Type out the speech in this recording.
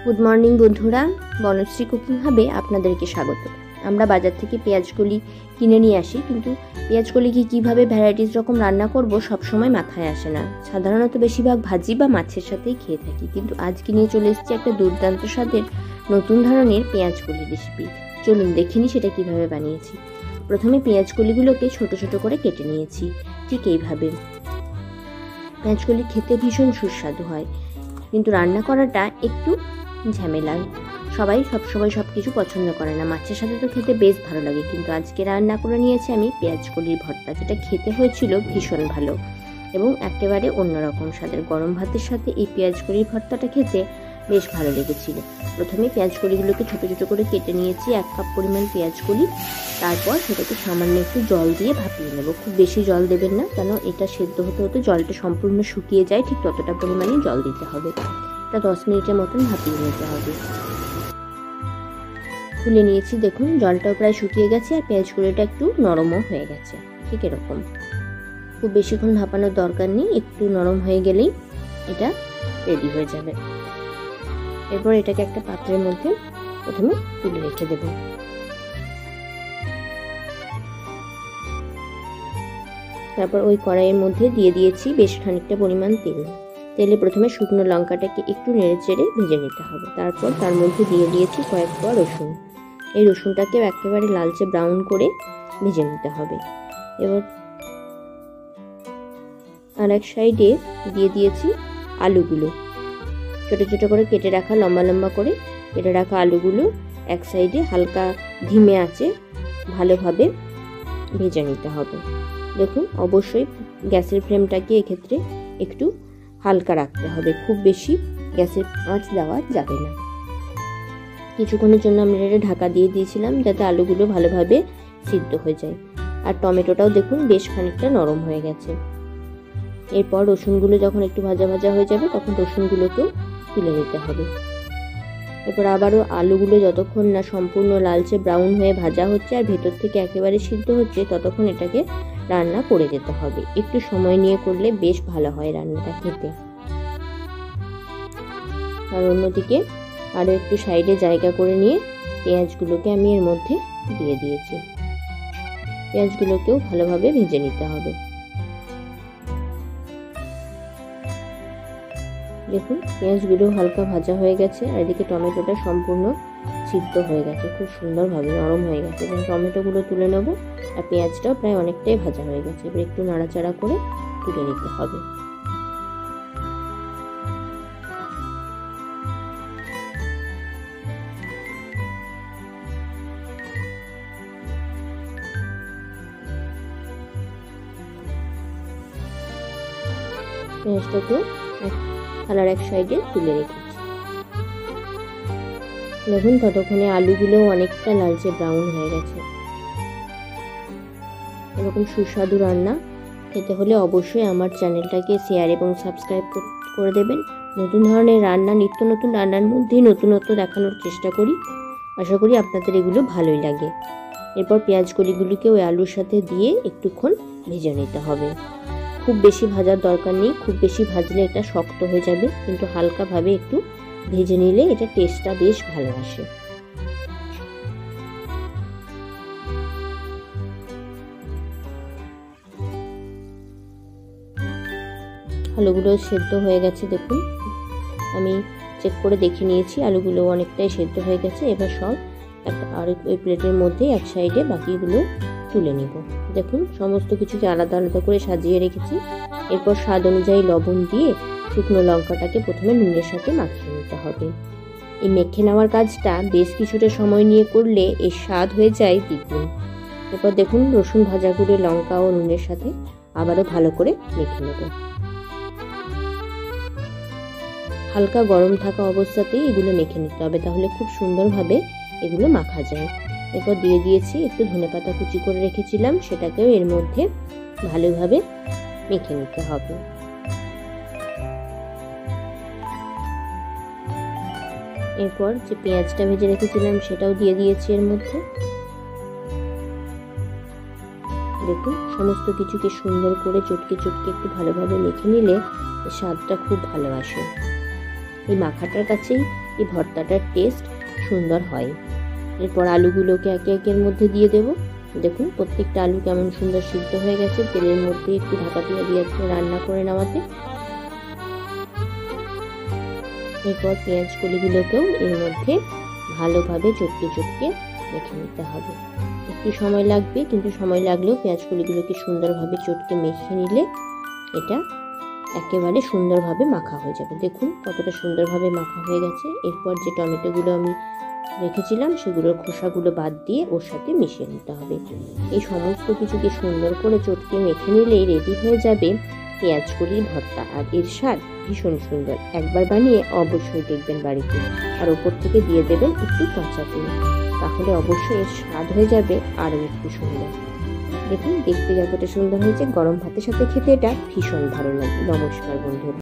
Good morning বন্ধুরা, Banasree cooking হাবে আপনাদেরকে স্বাগত। আমরা বাজার থেকে পেঁয়াজকলি কিনে নিয়ে আসি, কিন্তু পেঁয়াজকলি কীভাবে ভ্যারাইটিস রকম রান্না করব সব সময় মাথায় আসে না। সাধারণত বেশিরভাগ ভাজি বা মাছের সাথেই খেয়ে থাকি, কিন্তু আজকে নিয়ে চলে এসেছি একটা দুর্দান্ত স্বাদের নতুন ধরনের পেঁয়াজকলি রেসিপি। চলুন দেখে নিই সেটা কীভাবে বানিয়েছি। প্রথমে পেঁয়াজকলিগুলোকে ছোট ছোট করে কেটে নিয়েছি, ঠিক এইভাবে। পেঁয়াজকলি খেতে ভীষণ সুস্বাদু হয়, কিন্তু রান্না করাটা একটু ঝামেলার। সবাই সবসময় সব কিছু পছন্দ করে না। মাছের সাথে তো খেতে বেশ ভালো লাগে, কিন্তু আজকে রান্না করে নিয়েছি আমি পেঁয়াজকলির ভর্তা, যেটা খেতে হয়েছিল ভীষণ ভালো এবং একেবারে অন্যরকম স্বাদের। গরম ভাতের সাথে এই পেঁয়াজকলির ভর্তাটা খেতে বেশ ভালো লেগেছিল। প্রথমে পেঁয়াজকলিগুলোকে ছোট ছোট করে কেটে নিয়েছি, 1 কাপ পরিমাণ পেঁয়াজকলি। তারপর সেটাকে সামান্য একটু জল দিয়ে ভাপিয়ে নেব। খুব বেশি জল দেবেন না, কেন এটা সেদ্ধ হতে হতে জলটা সম্পূর্ণ শুকিয়ে যায়, ঠিক ততটা পরিমাণে জল দিতে হবে। এটা 10 মিনিটের মতন ভাপিয়ে নিতে হবে। খুলে নিয়েছি, দেখুন জলটাও প্রায় শুকিয়ে গেছে আর পেঁয়াজকলিটা একটু নরমও হয়ে গেছে, ঠিক এরকম। খুব বেশিক্ষণ ভাপানোর দরকার নেই, একটু নরম হয়ে গেলেই এটা রেডি হয়ে যাবে। এরপর এটাকে একটা পাত্রের মধ্যে প্রথমে তুলে রেখে দেব। তারপর ওই কড়াইয়ের মধ্যে দিয়ে দিয়েছি বেশ খানিকটা পরিমাণ তেল। তেলে প্রথমে শুকনো লঙ্কাটাকে একটু নেড়ে চেড়ে ভেজে নিতে হবে। তারপর তার মধ্যে দিয়ে দিয়েছি কয়েক কোয়া রসুন। এই রসুনটাকেও একেবারে লালচে ব্রাউন করে ভেজে নিতে হবে। এবার আর এক সাইডে দিয়ে দিয়েছি আলুগুলো, ছোট ছোট করে কেটে রাখা, লম্বা লম্বা করে কেটে রাখা আলুগুলো এক সাইডে হালকা ধিমে আঁচে ভালোভাবে ভেজে নিতে হবে। দেখুন, অবশ্যই গ্যাসের ফ্লেমটাকে এক্ষেত্রে একটু হালকা রাখতে হবে, খুব বেশি গ্যাসের আঁচ দেওয়া যাবে না। কিছুক্ষণের জন্য আমরা এটা ঢাকা দিয়ে দিয়েছিলাম, যাতে আলুগুলো ভালোভাবে সিদ্ধ হয়ে যায়। আর টমেটোটাও দেখুন বেশ খানিকটা নরম হয়ে গেছে। এরপর রসুনগুলো যখন একটু ভাজা ভাজা হয়ে যাবে, তখন রসুনগুলোকেও তুলে নিতে হবে। এরপর আবারও আলুগুলো যতক্ষণ না সম্পূর্ণ লালচে ব্রাউন হয়ে ভাজা হচ্ছে আর ভেতর থেকে একেবারে সিদ্ধ হচ্ছে, ততক্ষণ এটাকে রান্না করে যেতে হবে। একটু সময় নিয়ে করলে বেশ ভালো হয় রান্নাটা খেতে। আর অন্যদিকে আরও একটু সাইডে জায়গা করে নিয়ে পেঁয়াজগুলোকে আমি এর মধ্যে দিয়ে দিয়েছি। পেঁয়াজগুলোকেও ভালোভাবে ভেজে নিতে হবে। দেখুন, পেঁয়াজগুলো হালকা ভাজা হয়ে গেছে আর এদিকে টমেটোটা সম্পূর্ণ সিদ্ধ হয়ে গেছে, খুব সুন্দরভাবে নরম হয়ে গেছে। এবং টমেটোগুলো তুলে নেব আর পেঁয়াজটাও প্রায় অনেকটাই ভাজা হয়ে গেছে। এবার একটু নাড়াচাড়া করে তুলে নিতে হবে। পেঁয়াজটাকেও থালার এক সাইডে তুলে রেখেছি। দেখুন, ততক্ষণে আলুগুলো অনেকটা লালচে ব্রাউন হয়ে গেছে। এরকম সুস্বাদু রান্না খেতে হলে অবশ্যই আমার চ্যানেলটাকে শেয়ার এবং সাবস্ক্রাইব করে দেবেন। নতুন ধরনের রান্না, নিত্য নতুন রান্নার মধ্যেই নতুনত্ব দেখানোর চেষ্টা করি। আশা করি আপনাদের এগুলো ভালোই লাগে। এরপর পেঁয়াজকলিগুলোকে ওই আলুর সাথে দিয়ে একটুক্ষণ ভেজে নিতে হবে। খুব বেশি ভাজার দরকার নেই, খুব বেশি ভাজলে এটা শক্ত হয়ে যাবে, কিন্তু হালকাভাবে একটু ভেজে নিলে এটা টেস্টটা বেশ ভালো আসে। আলুগুলো সেদ্ধ হয়ে গেছে, দেখুন আমি চেক করে দেখে নিয়েছি, আলুগুলো অনেকটাই সেদ্ধ হয়ে গেছে। এবার সব একটা আর ওই প্লেটের মধ্যে এক সাইডে বাকিগুলো তুলে নিব। দেখুন, সমস্ত কিছুকে আলাদা আলাদা করে সাজিয়ে রেখেছি। এরপর স্বাদ অনুযায়ী লবণ দিয়ে শুকনো লঙ্কাটাকে প্রথমে নুনের সাথে মাখিয়ে নিতে হবে। এই মেখে নেওয়ার কাজটা বেশ কিছুটা সময় নিয়ে করলে এর স্বাদ হয়ে যায় দ্বিগুণ। এরপর দেখুন, রসুন ভাজাগুলো লঙ্কা ও নুনের সাথে আবারও ভালো করে মেখে নেব। হালকা গরম থাকা অবস্থাতেই এগুলো মেখে নিতে হবে, তাহলে খুব সুন্দরভাবে এগুলো মাখা যায়। এরপর দিয়ে দিয়েছি একটু ধনেপাতা কুচি করে রেখেছিলাম, সেটাকেও এর মধ্যে ভালোভাবে মেখে নিতে হবে। এরপর যে পেঁয়াজটা ভেজে রেখেছিলাম সেটাও দিয়ে দিয়েছি এর মধ্যে। দেখুন, সমস্ত কিছুকে সুন্দর করে চটকে চটকে একটু ভালোভাবে মেখে নিলে স্বাদটা খুব ভালো আসে। এই মাখাটার কাছেই এই ভর্তাটার টেস্ট সুন্দর হয়। এরপর আলুগুলোকে একে একের মধ্যে দিয়ে দেব। দেখুন প্রত্যেকটা আলু কেমন সুন্দর সিদ্ধ হয়ে গেছে, তেলের মধ্যে একটু ঢাকা দিয়ে দিয়েছে রান্না করে নেওয়াতে। এরপর পেঁয়াজ কলিগুলোকেও এর মধ্যে ভালোভাবে চটকে চটকে মেখে নিতে হবে। একটু সময় লাগবে, কিন্তু সময় লাগলেও পেঁয়াজ কলিগুলোকে সুন্দরভাবে চটকে মেখে নিলে এটা একেবারে সুন্দরভাবে মাখা হয়ে যাবে। দেখুন কতটা সুন্দরভাবে মাখা হয়ে গেছে। এরপর যে টমেটোগুলো আমি রেখেছিলাম সেগুলোর খোসাগুলো বাদ দিয়ে ওর সাথে মিশিয়ে নিতে হবে। এই সমস্ত কিছুকে সুন্দর করে চটকে মেখে নিলেই রেডি হয়ে যাবে পেঁয়াজ কলির ভর্তা। আর এর স্বাদ ভীষণ সুন্দর, একবার বানিয়ে অবশ্যই দেখবেন বাড়িতে। আর ওপর থেকে দিয়ে দেবেন একটু কাঁচা তেল, তাহলে অবশ্যই এর স্বাদ হয়ে যাবে আরও একটু সুন্দর। দেখুন দেখতে যতটা সুন্দর হয়েছে, গরম ভাতের সাথে খেতে এটা ভীষণ ভালো লাগে। নমস্কার বন্ধুরা।